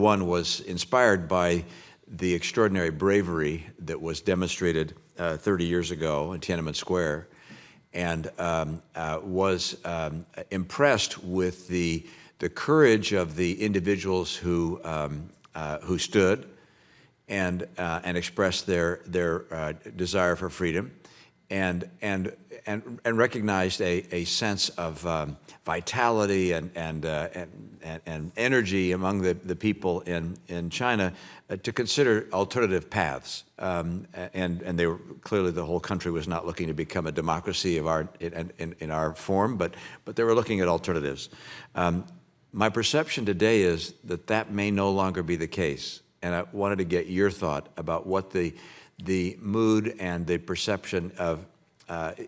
one was inspired by the extraordinary bravery that was demonstrated 30 years ago in Tiananmen Square, and was impressed with the courage of the individuals who stood and expressed their desire for freedom, and recognized a sense of vitality and energy among the people in China to consider alternative paths. And they were clearly, the whole country was not looking to become a democracy in our form, but they were looking at alternatives. My perception today is that may no longer be the case, and I wanted to get your thought about what the mood and the perception of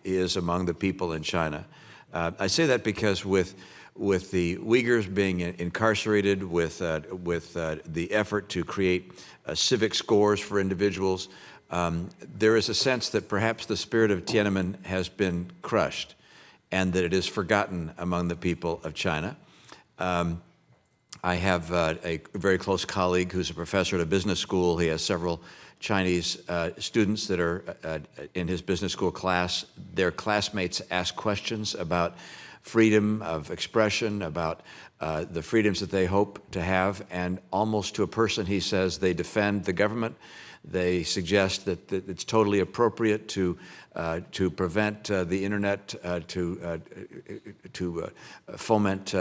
is among the people in China. I say that because with the Uyghurs being incarcerated, with the effort to create civic scores for individuals, there is a sense that perhaps the spirit of Tiananmen has been crushed, and that it is forgotten among the people of China. I have a very close colleague who's a professor at a business school. He has several Chinese students that are in his business school class. Their classmates ask questions about freedom of expression, about the freedoms that they hope to have, and almost to a person he says they defend the government. They suggest that it's totally appropriate to prevent the internet, to foment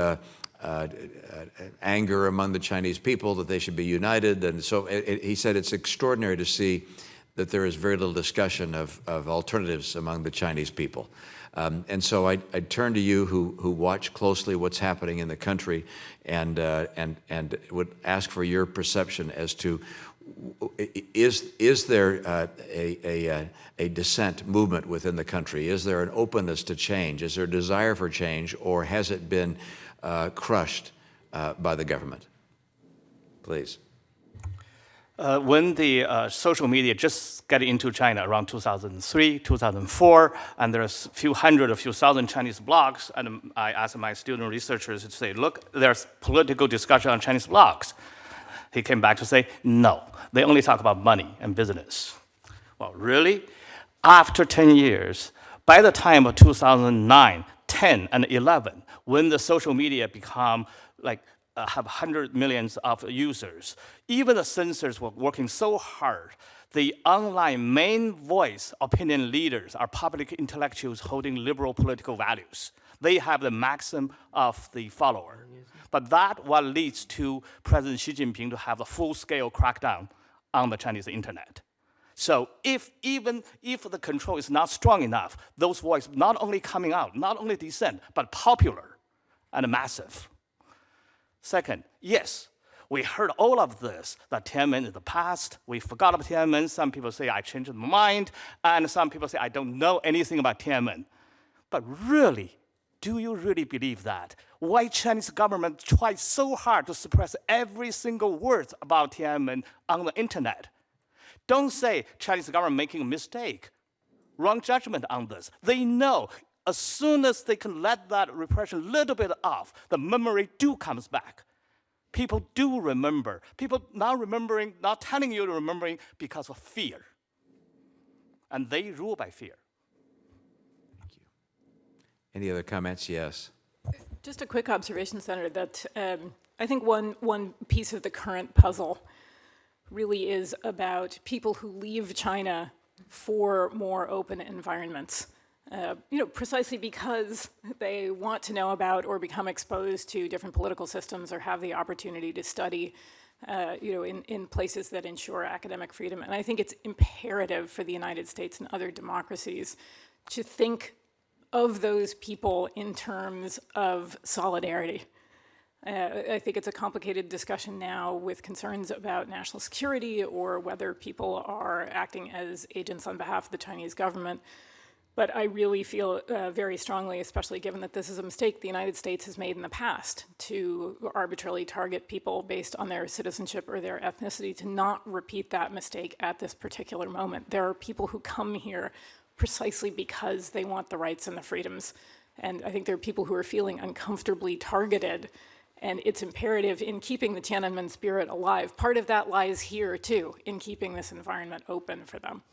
anger among the Chinese people, that they should be united. And so he said it's extraordinary to see that there is very little discussion of alternatives among the Chinese people. And so I turn to you who watch closely what's happening in the country, and would ask for your perception as to, is there a dissent movement within the country? Is there an openness to change? Is there a desire for change, or has it been crushed by the government? Please. When the social media just got into China around 2003, 2004, and there's a few thousand Chinese blogs, and I asked my student researchers to say, look, there's political discussion on Chinese blogs. He came back to say, no, they only talk about money and business. Well, really? After 10 years, by the time of 2009, 10, and 11, when the social media become have 100 million of users, even the censors were working so hard. The online main voice opinion leaders are public intellectuals holding liberal political values. They have the maximum of the follower. But that what leads to President Xi Jinping to have a full-scale crackdown on the Chinese internet. So even if the control is not strong enough, those voices not only coming out, not only dissent, but popular and massive. Second, yes, we heard all of this, that Tiananmen is the past. We forgot about Tiananmen. Some people say I changed my mind, and some people say I don't know anything about Tiananmen. But really, do you really believe that? Why Chinese government tried so hard to suppress every single word about Tiananmen on the internet? Don't say Chinese government making a mistake. Wrong judgment on this. They know as soon as they can let that repression a little bit off, the memory comes back. People do remember. People now remembering, not telling you to remembering because of fear. And they rule by fear. Thank you. Any other comments? Yes. Just a quick observation, Senator, that I think one piece of the current puzzle really is about people who leave China for more open environments. Precisely because they want to know about or become exposed to different political systems or have the opportunity to study, in places that ensure academic freedom. And I think it's imperative for the United States and other democracies to think of those people in terms of solidarity. I think it's a complicated discussion now with concerns about national security or whether people are acting as agents on behalf of the Chinese government. But I really feel very strongly, especially given that this is a mistake the United States has made in the past, to arbitrarily target people based on their citizenship or their ethnicity, to not repeat that mistake at this particular moment. There are people who come here precisely because they want the rights and the freedoms. And I think there are people who are feeling uncomfortably targeted And it's imperative in keeping the Tiananmen spirit alive. Part of that lies here, too, in keeping this environment open for them.